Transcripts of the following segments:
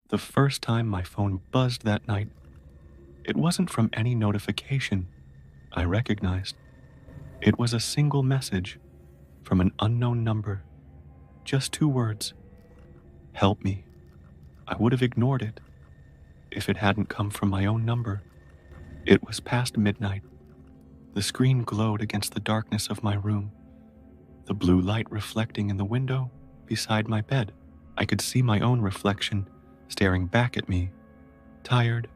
The first time my phone buzzed that night, it wasn't from any notification I recognized. It was a single message from an unknown number. Just 2 words: help me. I would have ignored it if it hadn't come from my own number. It was past midnight. The screen glowed against the darkness of my room, the blue light reflecting in the window beside my bed. I could see my own reflection staring back at me, tired,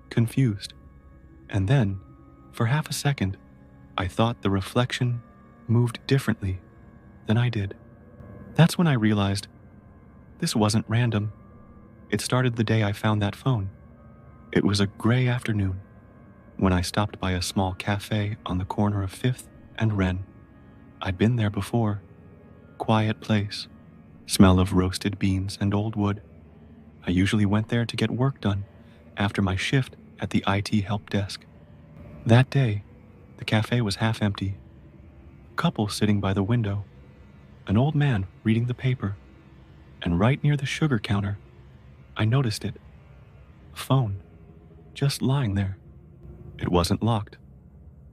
confused. And then, for half a second, I thought the reflection moved differently than I did. That's when I realized this wasn't random. It started the day I found that phone. It was a gray afternoon when I stopped by a small cafe on the corner of 5th and Wren. I'd been there before. Quiet place, smell of roasted beans and old wood. I usually went there to get work done after my shift at the IT help desk. That day, the cafe was half empty. A couple sitting by the window, an old man reading the paper, and right near the sugar counter, I noticed it. A phone, just lying there. It wasn't locked.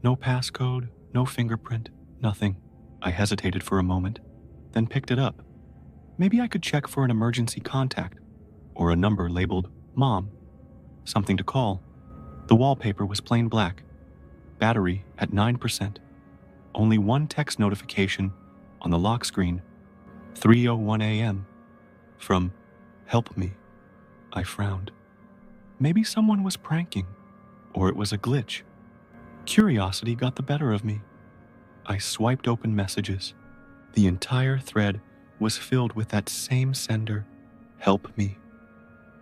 No passcode, no fingerprint, nothing. I hesitated for a moment, then picked it up. Maybe I could check for an emergency contact, or a number labeled Mom, something to call. The wallpaper was plain black, battery at 9%, only one text notification on the lock screen, 3:01 a.m., from Help Me. I frowned. Maybe someone was pranking, or it was a glitch. Curiosity got the better of me. I swiped open messages. The entire thread was filled with that same sender, Help Me,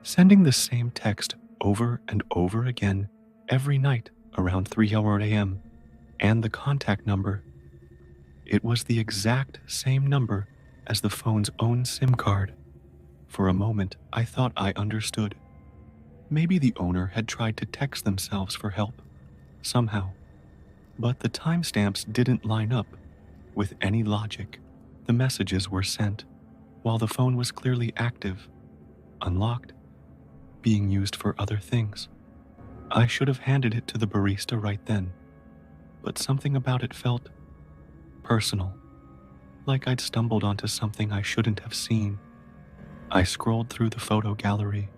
sending the same text over and over again every night around 3:00 a.m. And the contact number. It was the exact same number as the phone's own SIM card. For a moment, I thought I understood. Maybe the owner had tried to text themselves for help, somehow. But the timestamps didn't line up with any logic. The messages were sent while the phone was clearly active, unlocked, being used for other things. I should have handed it to the barista right then, but something about it felt personal, like I'd stumbled onto something I shouldn't have seen. I scrolled through the photo gallery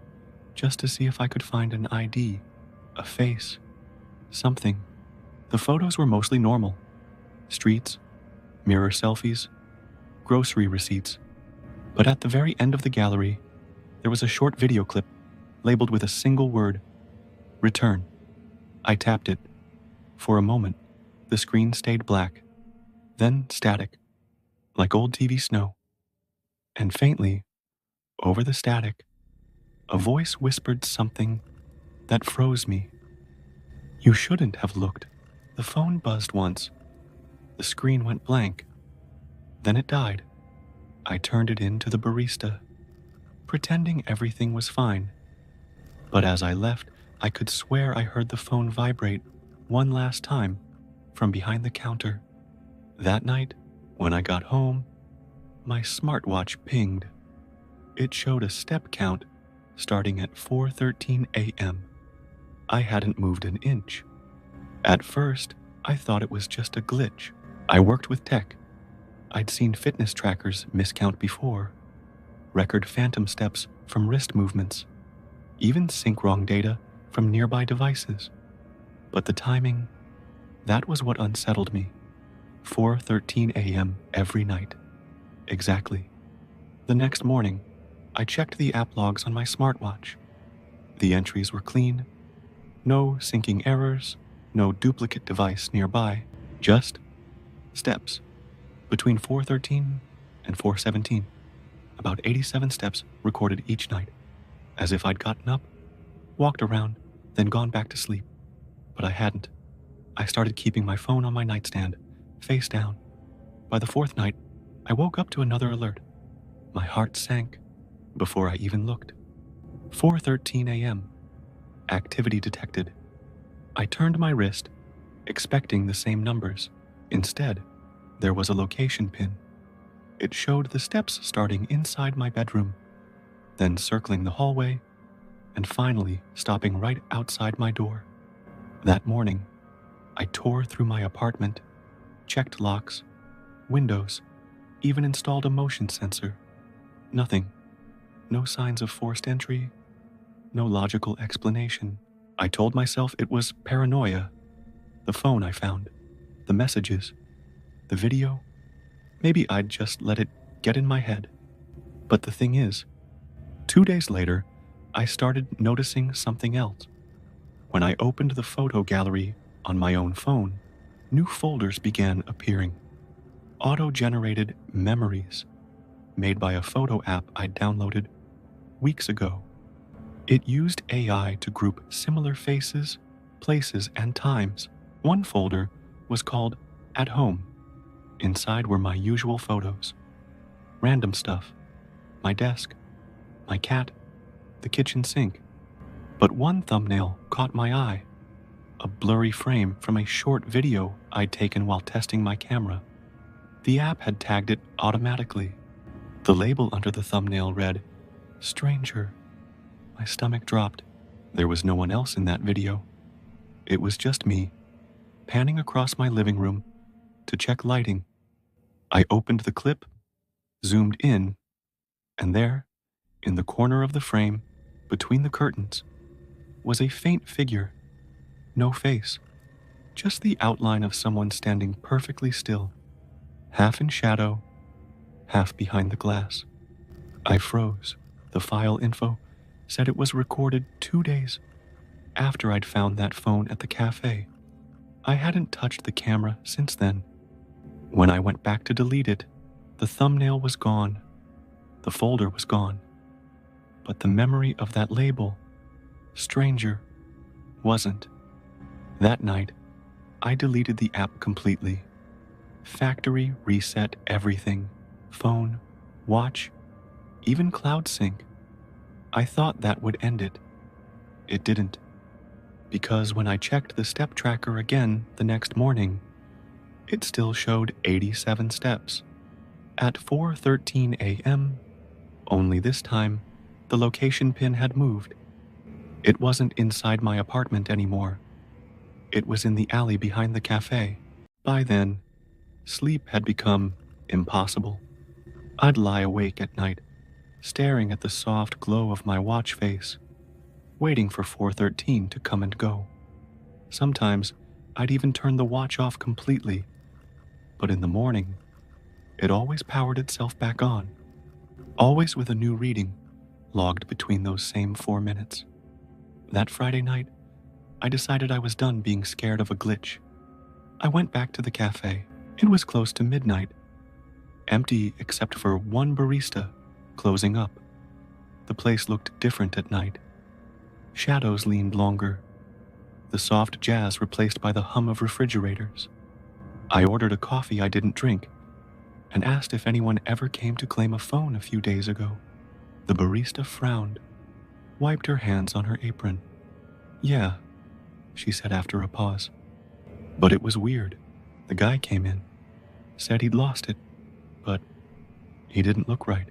just to see if I could find an ID, a face, something. The photos were mostly normal. Streets, mirror selfies, grocery receipts. But at the very end of the gallery, there was a short video clip labeled with a single word, Return. I tapped it. For a moment, the screen stayed black, then static, like old TV snow. And faintly, over the static, a voice whispered something that froze me. You shouldn't have looked. The phone buzzed once. The screen went blank. Then it died. I turned it in to the barista, pretending everything was fine. But as I left, I could swear I heard the phone vibrate one last time from behind the counter. That night, when I got home, my smartwatch pinged. It showed a step count starting at 4:13 a.m. I hadn't moved an inch. At first, I thought it was just a glitch. I worked with tech. I'd seen fitness trackers miscount before, record phantom steps from wrist movements, even sync wrong data from nearby devices. But the timing, that was what unsettled me. 4:13 a.m. every night. Exactly. The next morning, I checked the app logs on my smartwatch. The entries were clean. No syncing errors, no duplicate device nearby, just steps. Between 4:13 and 4:17, about 87 steps recorded each night, as if I'd gotten up, walked around, then gone back to sleep. But I hadn't. I started keeping my phone on my nightstand, face down. By the fourth night, I woke up to another alert. My heart sank before I even looked. 4:13 a.m. Activity detected. I turned my wrist, expecting the same numbers. Instead, there was a location pin. It showed the steps starting inside my bedroom, then circling the hallway and finally stopping right outside my door. That morning, I tore through my apartment, checked locks, windows, even installed a motion sensor. Nothing. No signs of forced entry, no logical explanation. I told myself it was paranoia. The phone I found, the messages, the video. Maybe I'd just let it get in my head. But the thing is, 2 days later, I started noticing something else. When I opened the photo gallery on my own phone, new folders began appearing. Auto-generated memories made by a photo app I downloaded weeks ago. It used AI to group similar faces, places, and times. One folder was called At Home. Inside were my usual photos, random stuff, my desk, my cat, the kitchen sink. But one thumbnail caught my eye, a blurry frame from a short video I'd taken while testing my camera. The app had tagged it automatically. The label under the thumbnail read, "Stranger." My stomach dropped. There was no one else in that video. It was just me, panning across my living room to check lighting. I opened the clip, zoomed in, and there, in the corner of the frame, between the curtains, was a faint figure. No face, just the outline of someone standing perfectly still, half in shadow, half behind the glass. I froze. The file info said it was recorded 2 days after I'd found that phone at the cafe. I hadn't touched the camera since then. When I went back to delete it, the thumbnail was gone. The folder was gone. But the memory of that label, "Stranger," wasn't. That night, I deleted the app completely. Factory reset everything. Phone, watch, even Cloud Sync. I thought that would end it. It didn't. Because when I checked the step tracker again the next morning, it still showed 87 steps. At 4:13 a.m., only this time, the location pin had moved. It wasn't inside my apartment anymore. It was in the alley behind the cafe. By then, sleep had become impossible. I'd lie awake at night, staring at the soft glow of my watch face, waiting for 4:13 to come and go. Sometimes, I'd even turn the watch off completely. But in the morning, it always powered itself back on, always with a new reading logged between those same 4 minutes. That Friday night, I decided I was done being scared of a glitch. I went back to the cafe. It was close to midnight, empty except for one barista closing up. The place looked different at night. Shadows leaned longer, the soft jazz replaced by the hum of refrigerators. I ordered a coffee I didn't drink and asked if anyone ever came to claim a phone a few days ago. The barista frowned, wiped her hands on her apron. "Yeah," she said after a pause. "But it was weird. The guy came in, said he'd lost it, but he didn't look right.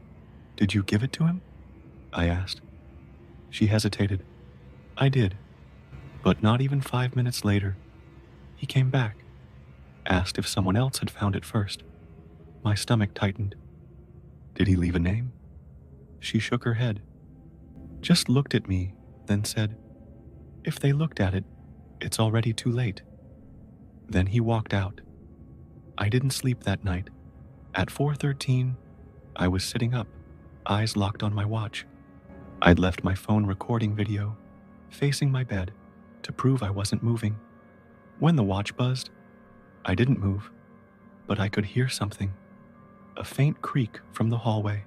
Did you give it to him?" I asked. She hesitated. "I did, but not even 5 minutes later, he came back, asked if someone else had found it first." My stomach tightened. "Did he leave a name?" She shook her head, just looked at me, then said, "If they looked at it, it's already too late." Then he walked out. I didn't sleep that night. At 4:13, I was sitting up, eyes locked on my watch. I'd left my phone recording video, facing my bed, to prove I wasn't moving. When the watch buzzed, I didn't move, but I could hear something. A faint creak from the hallway.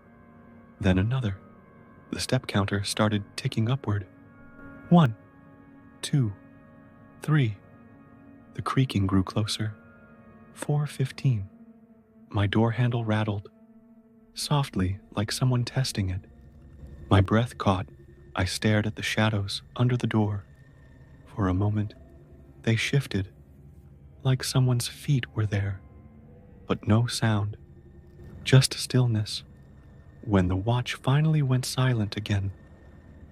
Then another. The step counter started ticking upward. 1, 2, 3. The creaking grew closer. 4:15. My door handle rattled, softly like someone testing it. My breath caught. I stared at the shadows under the door. For a moment, they shifted, like someone's feet were there. But no sound, just stillness. When the watch finally went silent again,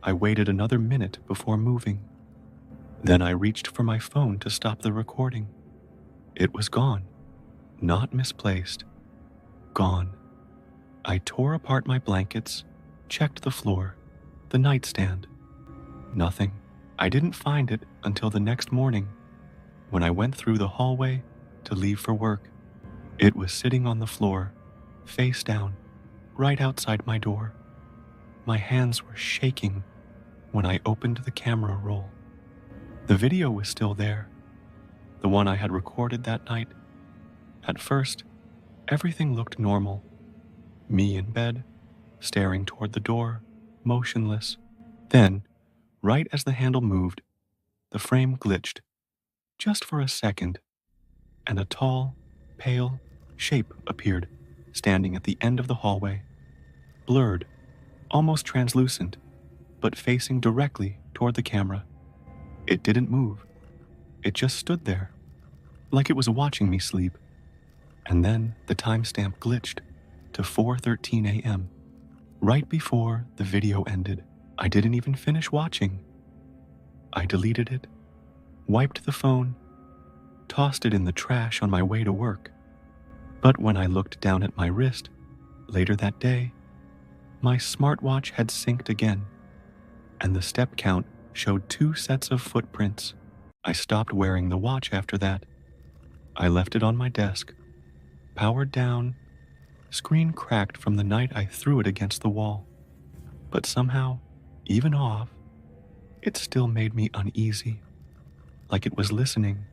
I waited another minute before moving. Then I reached for my phone to stop the recording. It was gone. Not misplaced. Gone. I tore apart my blankets, checked the floor, the nightstand. Nothing. I didn't find it until the next morning when I went through the hallway to leave for work. It was sitting on the floor, face down, right outside my door. My hands were shaking when I opened the camera roll. The video was still there, the one I had recorded that night. At first, everything looked normal. Me in bed, staring toward the door, motionless. Then, right as the handle moved, the frame glitched, just for a second, and a tall, pale shape appeared, standing at the end of the hallway, blurred, almost translucent, but facing directly toward the camera. It didn't move. It just stood there, like it was watching me sleep. And then the timestamp glitched to 4:13 a.m., right before the video ended. I didn't even finish watching. I deleted it, wiped the phone, tossed it in the trash on my way to work. But when I looked down at my wrist, later that day, my smartwatch had synced again, and the step count showed 2 sets of footprints. I stopped wearing the watch after that. I left it on my desk, powered down, screen cracked from the night I threw it against the wall. But somehow, even off, it still made me uneasy, like it was listening.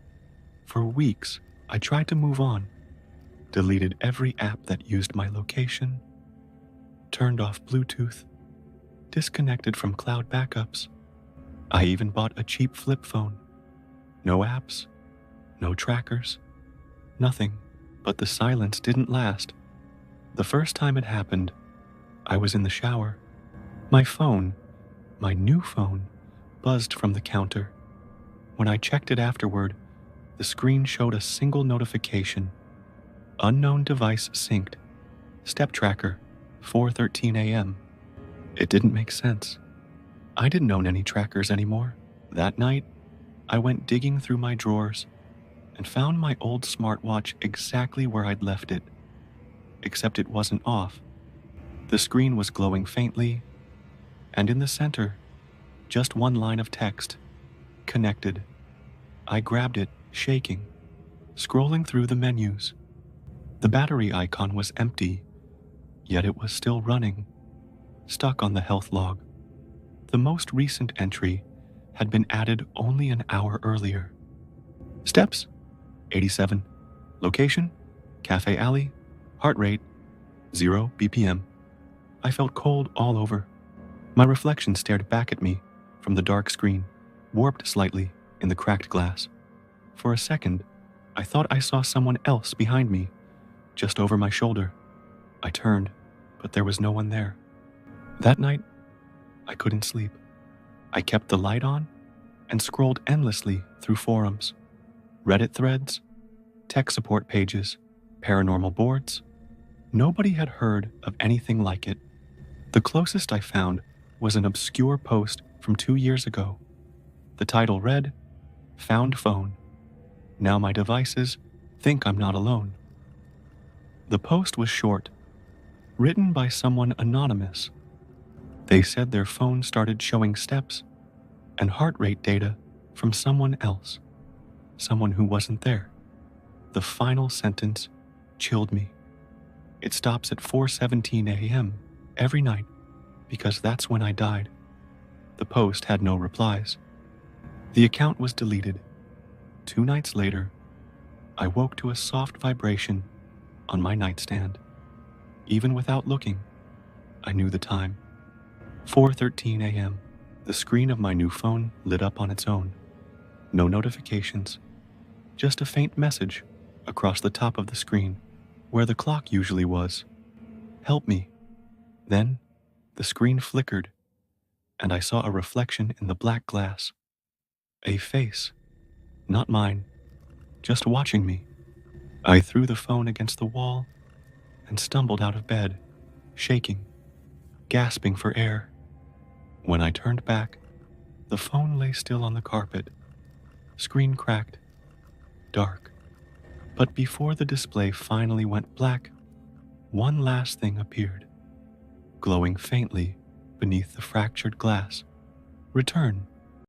For weeks, I tried to move on, deleted every app that used my location, turned off Bluetooth, disconnected from cloud backups. I even bought a cheap flip phone. No apps, no trackers, nothing. But the silence didn't last. The first time it happened, I was in the shower. My phone, my new phone, buzzed from the counter. When I checked it afterward, the screen showed a single notification. Unknown device synced. Step tracker, 4:13 a.m. It didn't make sense. I didn't own any trackers anymore. That night, I went digging through my drawers and found my old smartwatch exactly where I'd left it, except it wasn't off. The screen was glowing faintly, and in the center, just one line of text, connected. I grabbed it, shaking, scrolling through the menus. The battery icon was empty, yet it was still running, stuck on the health log. The most recent entry had been added only an hour earlier. Steps, 87. Location, Cafe Alley. Heart rate, 0 BPM. I felt cold all over. My reflection stared back at me from the dark screen, warped slightly in the cracked glass. For a second, I thought I saw someone else behind me, just over my shoulder. I turned, but there was no one there. That night, I couldn't sleep. I kept the light on and scrolled endlessly through forums, Reddit threads, tech support pages, paranormal boards. Nobody had heard of anything like it. The closest I found was an obscure post from 2 years ago. The title read, "Found phone. Now my devices think I'm not alone." The post was short, written by someone anonymous. They said their phone started showing steps and heart rate data from someone else, someone who wasn't there. The final sentence chilled me. It stops at 4:17 a.m. every night because that's when I died. The post had no replies. The account was deleted. 2 nights later, I woke to a soft vibration on my nightstand. Even without looking, I knew the time. 4:13 a.m. The screen of my new phone lit up on its own. No notifications, just a faint message across the top of the screen, where the clock usually was. Help me. Then, the screen flickered, and I saw a reflection in the black glass. A face, not mine, just watching me. I threw the phone against the wall and stumbled out of bed, shaking, gasping for air. When I turned back, the phone lay still on the carpet, screen cracked, dark. But before the display finally went black, one last thing appeared, glowing faintly beneath the fractured glass. Return,